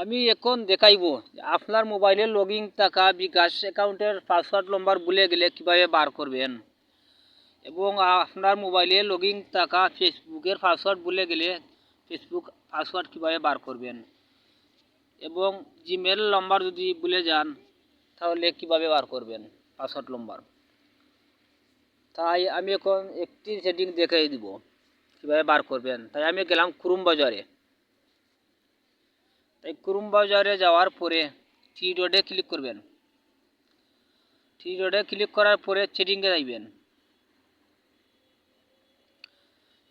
আমি এখন দেখাইব আপনার মোবাইলে লগইন থাকা বিকাশ অ্যাকাউন্টের পাসওয়ার্ড নম্বর ভুলে গেলে কিভাবে বার করবেন এবং আপনার মোবাইলে লগইন থাকা ফেসবুকের পাসওয়ার্ড ভুলে গেলে ফেসবুক পাসওয়ার্ড কিভাবে বার করবেন এবং জিমেল নম্বর যদি ভুলে যান তাহলে কিভাবে বার করবেন পাসওয়ার্ড নম্বর। তাই আমি এখন একটি সেটিং দেখাই দিব কিভাবে বার করবেন। তাই আমি গেলাম ক্রোম বাজারে। তাই ক্রোম বাজারে যাওয়ার পরে থ্রি ডটে ক্লিক করবেন। থ্রি ডটে ক্লিক করার পরে সেটিংয়ে যাইবেন।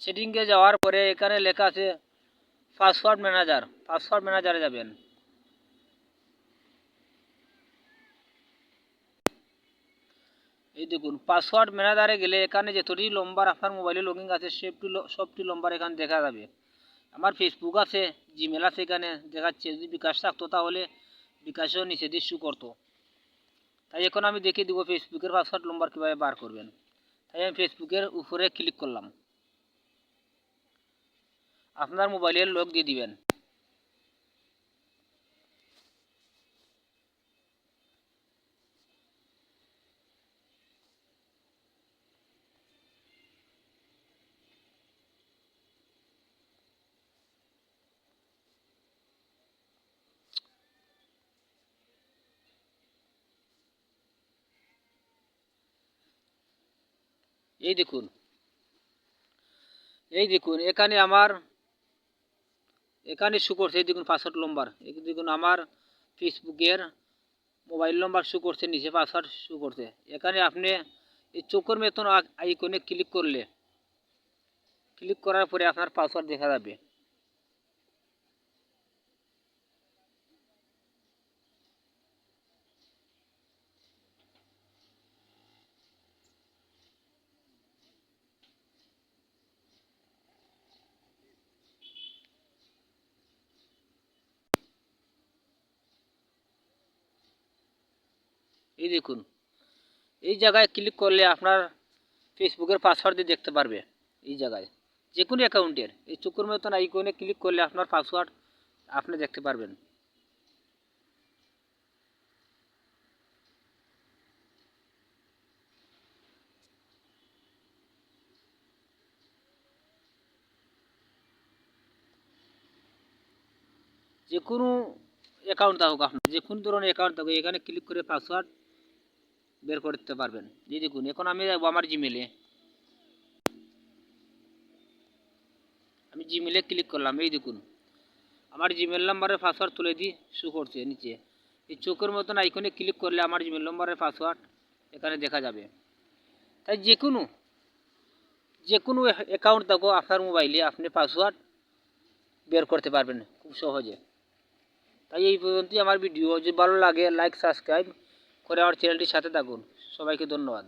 সেটিংয়ে যাওয়ার পরে এখানে লেখা আছে পাসওয়ার্ড ম্যানেজার। পাসওয়ার্ড ম্যানেজারে যাবেন। এই দেখুন পাসওয়ার্ড ম্যানেজারে গেলে এখানে যতটি নম্বর আপনার মোবাইলে লগইন আছে সবটি নম্বর এখানে দেখা যাবে। আমার ফেসবুক আছে, জিমেল আছে, এখানে দেখাচ্ছে। যদি বিকাশ থাকতো তাহলে বিকাশেও নিচে দিয়ে শু করতো। তাই এখন আমি দেখিয়ে দিব ফেসবুকের পাসওয়ার্ড নম্বর কীভাবে বার করবেন। তাই আমি ফেসবুকের উপরে ক্লিক করলাম। আপনার মোবাইলের লক দিয়ে দিবেন। এই দেখুন এখানে শু করছে। এই দেখুন পাসওয়ার্ড নম্বর। এই দেখুন আমার ফেসবুকের মোবাইল নম্বর শু করছে, নিচে পাসওয়ার্ড শু করছে। এখানে আপনি এই চোখের মতন আইকনে ক্লিক করার পরে আপনার পাসওয়ার্ড দেখা যাবে। এই দেখুন এই জায়গায় ক্লিক করলে আপনার ফেসবুকের পাসওয়ার্ড দিয়ে দেখতে পারবে। এই জায়গায় যে কোনো অ্যাকাউন্টের এই চোখের মতন আইকনে ক্লিক করলে আপনার পাসওয়ার্ড আপনি দেখতে পারবেন। যে কোনো অ্যাকাউন্ট থাকুক, আপনার যে কোনো ধরনের অ্যাকাউন্ট থাকুক, এখানে ক্লিক করে পাসওয়ার্ড বের করতে পারবেন। এই দেখুন এখন আমি যাবো আমার জিমেলে। আমি জিমেলে ক্লিক করলাম। এই দেখুন আমার জিমেল নাম্বারের পাসওয়ার্ড তুলে দিয়ে শু করছে নিচে। এই চোখের মতন আইকনে ক্লিক করলে আমার জিমেল নাম্বারের পাসওয়ার্ড এখানে দেখা যাবে। তাই যে কোনো অ্যাকাউন্ট থাকুক আপনার মোবাইলে আপনি পাসওয়ার্ড বের করতে পারবেন খুব সহজে। তাই এই পর্যন্তই আমার ভিডিও। যদি ভালো লাগে লাইক সাবস্ক্রাইব করে আমার চ্যানেলটির সাথে থাকুন। সবাইকে ধন্যবাদ।